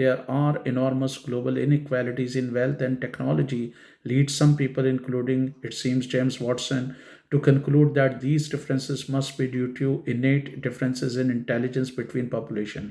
there are enormous global inequalities in wealth and technology leads some people, including it seems James Watson, to conclude that these differences must be due to innate differences in intelligence between population.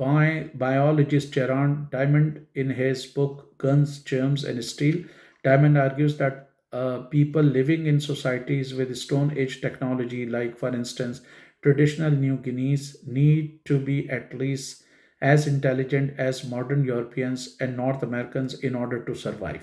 by biologist Gerard Diamond in his book Guns, Germs, and Steel. Diamond argues that people living in societies with Stone Age technology, like for instance traditional New Guineas, need to be at least as intelligent as modern Europeans and North Americans in order to survive.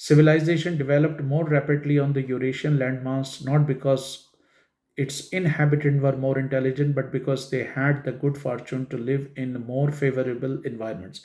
Civilization developed more rapidly on the Eurasian landmass, not because its inhabitants were more intelligent, but because they had the good fortune to live in more favorable environments.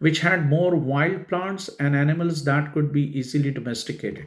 which had more wild plants and animals that could be easily domesticated.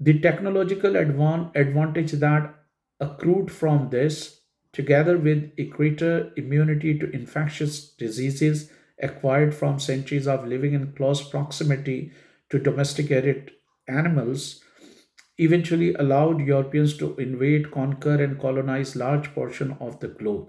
The technological advantage that accrued from this, together with a greater immunity to infectious diseases acquired from centuries of living in close proximity to domesticated animals, eventually allowed Europeans to invade, conquer, and colonize large portion of the globe.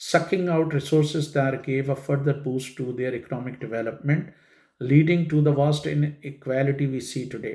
sucking out resources that gave a further boost to their economic development, leading to the vast inequality we see today.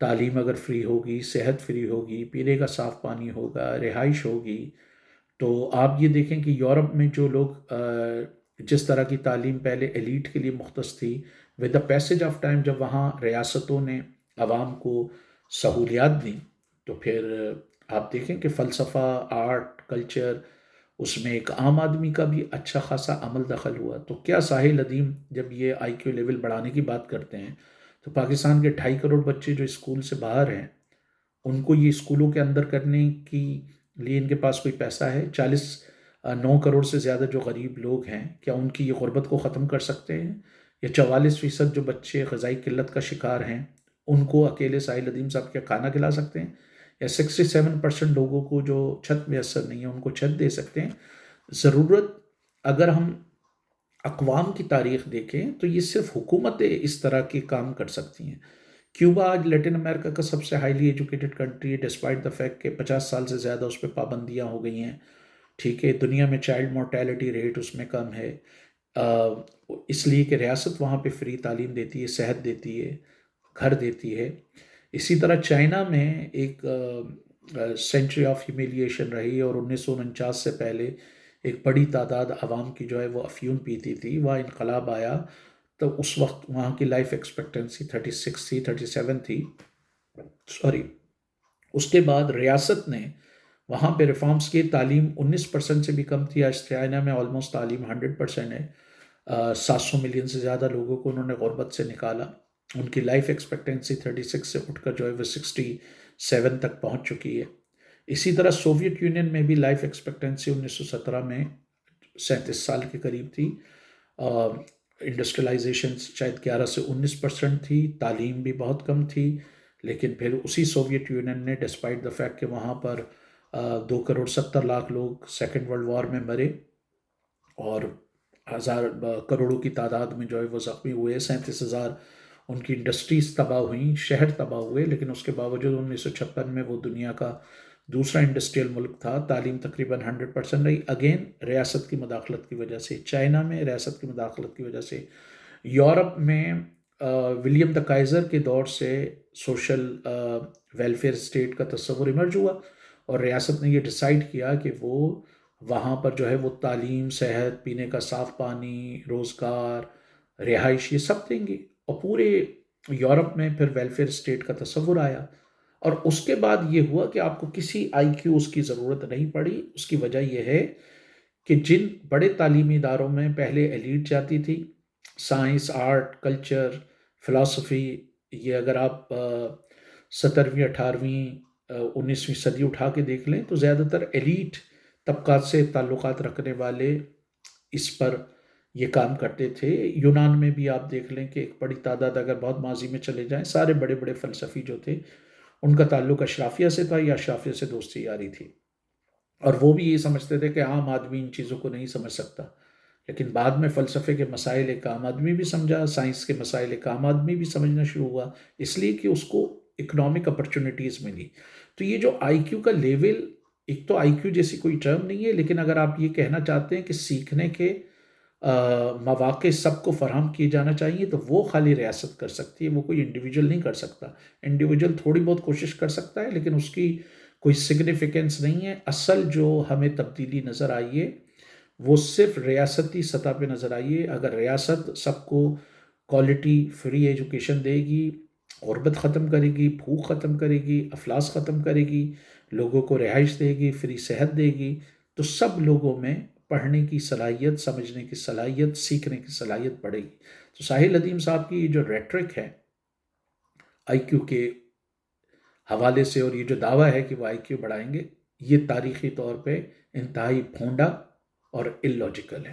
تعلیم اگر free ہوگی، صحت free ہوگی، پینے کا صاف پانی ہوگا، رہائش ہوگی، تو آپ یہ دیکھیں کہ یورپ میں جو لوگ جس طرح کی تعلیم پہلے ایلیٹ کے لیے مختص تھی، with the passage of time جب وہاں ریاستوں نے عوام کو سہولیات دیں، تو پھر آپ دیکھیں کہ فلسفہ، آرٹ، کلچر، اس میں ایک عام آدمی کا بھی اچھا خاصا عمل دخل ہوا۔ تو کیا ساحل ندیم جب یہ آئی کیو لیول بڑھانے کی بات کرتے ہیں، تو پاکستان کے 2.5 کروڑ بچے جو اسکول سے باہر ہیں، ان کو یہ اسکولوں کے اندر کرنے کی لیے ان کے پاس کوئی پیسہ ہے؟ 9 کروڑ سے زیادہ جو غریب لوگ ہیں، کیا ان کی یہ غربت کو ختم کر سکتے ہیں؟ یا 44% جو بچے غذائی قلت کا شکار ہیں، ان کو اکیلے ساحل ندیم صاحب کیا کھانا کھلا سکتے ہیں؟ یا 67% لوگوں کو جو چھت میسر نہیں ہے، ان کو چھت دے سکتے ہیں؟ ضرورت، اگر ہم اقوام کی تاریخ دیکھیں تو یہ صرف حکومتیں اس طرح کے کام کر سکتی ہیں۔ کیوبا آج لیٹن امریکہ کا سب سے ہائیلی ایجوکیٹڈ کنٹری ہے، ڈسپائٹ دا فیکٹ کہ 50 سال سے زیادہ اس پہ پابندیاں ہو گئی ہیں۔ ٹھیک ہے، دنیا میں چائلڈ مورٹیلٹی ریٹ اس میں کم ہے، اس لیے کہ ریاست وہاں پہ فری تعلیم دیتی ہے، صحت دیتی ہے، گھر دیتی ہے۔ اسی طرح چائنا میں ایک سینچری آف ہیومیلیشن رہی، اور 1949 سے پہلے ایک بڑی تعداد عوام کی جو ہے وہ افیون پیتی تھی۔ وہاں انقلاب آیا تو اس وقت وہاں کی لائف ایکسپیکٹنسی 36 تھی، 37 تھی، سوری۔ اس کے بعد ریاست نے وہاں پہ ریفارمز کی، تعلیم 19% سے بھی کم تھی، آج چائنا میں آلموسٹ تعلیم 100% ہے۔ 700 ملین سے زیادہ لوگوں کو انہوں نے غربت سے نکالا، ان کی لائف ایکسپیکٹنسی 36 سے اٹھ کر جو ہے وہ 67 تک پہنچ چکی ہے۔ اسی طرح سوویت یونین میں بھی لائف ایکسپیکٹنسی 1917 میں 37 سال کے قریب تھی، انڈسٹریلائزیشن شاید 11 سے 19% تھی، تعلیم بھی بہت کم تھی، لیکن پھر اسی سوویت یونین نے ڈسپائٹ دا فیکٹ کہ وہاں پر 2 کروڑ 70 لاکھ لوگ سیکنڈ ورلڈ وار میں مرے، اور کروڑوں کی تعداد میں جو ہے وہ زخمی ہوئے، 37,000 ان کی انڈسٹریز تباہ ہوئیں، شہر تباہ ہوئے، لیکن اس کے باوجود 1956 میں وہ دنیا کا دوسرا انڈسٹریل ملک تھا، تعلیم تقریباً 100% رہی، اگین ریاست کی مداخلت کی وجہ سے۔ چائنا میں ریاست کی مداخلت کی وجہ سے۔ یورپ میں ولیم دا کائزر کے دور سے سوشل ویلفیئر اسٹیٹ کا تصور ایمرج ہوا، اور ریاست نے یہ ڈیسائیڈ کیا کہ وہ وہاں پر جو ہے وہ تعلیم، صحت، پینے کا صاف پانی، روزگار، رہائش، یہ سب دیں گے، اور پورے یورپ میں پھر ویلفیئر اسٹیٹ کا تصور آیا۔ اور اس کے بعد یہ ہوا کہ آپ کو کسی آئی کیو اس کی ضرورت نہیں پڑی۔ اس کی وجہ یہ ہے کہ جن بڑے تعلیمی اداروں میں پہلے ایلیٹ جاتی تھی، سائنس، آرٹ، کلچر، فلاسفی، یہ اگر آپ 17ویں 18ویں 19ویں صدی اٹھا کے دیکھ لیں تو زیادہ تر ایلیٹ طبقات سے تعلقات رکھنے والے اس پر یہ کام کرتے تھے۔ یونان میں بھی آپ دیکھ لیں کہ ایک بڑی تعداد، اگر بہت ماضی میں چلے جائیں، سارے بڑے بڑے فلسفی جو تھے ان کا تعلق اشرافیہ سے تھا، یا اشرافیہ سے دوستی یاری تھی، اور وہ بھی یہ سمجھتے تھے کہ عام آدمی ان چیزوں کو نہیں سمجھ سکتا۔ لیکن بعد میں فلسفے کے مسائل ایک عام آدمی بھی سمجھا، سائنس کے مسائل ایک عام آدمی بھی سمجھنا شروع ہوا، اس لیے کہ اس کو اکنامک اپرچونیٹیز ملی۔ تو یہ جو آئی کیو کا لیول، ایک تو آئی کیو جیسی کوئی ٹرم نہیں ہے، لیکن اگر آپ یہ کہنا چاہتے ہیں کہ سیکھنے کے مواقع سب کو فراہم کیے جانا چاہیے، تو وہ خالی ریاست کر سکتی ہے، وہ کوئی انڈیویجول نہیں کر سکتا۔ انڈیویجول تھوڑی بہت کوشش کر سکتا ہے، لیکن اس کی کوئی سگنیفیکنس نہیں ہے۔ اصل جو ہمیں تبدیلی نظر آئی ہے وہ صرف ریاستی سطح پہ نظر آئی ہے۔ اگر ریاست سب کو کوالٹی فری ایجوکیشن دے گی، غربت ختم کرے گی، بھوک ختم کرے گی، افلاس ختم کرے گی، لوگوں کو رہائش دے گی، فری صحت دے گی، تو سب لوگوں میں پڑھنے کی صلاحیت، سمجھنے کی صلاحیت، سیکھنے کی صلاحیت بڑھے گی۔ تو ساحل ندیم صاحب کی یہ جو ریٹرک ہے آئی کیو کے حوالے سے، اور یہ جو دعویٰ ہے کہ وہ آئی کیو بڑھائیں گے، یہ تاریخی طور پہ انتہائی پھونڈا اور اللاجیکل ہے۔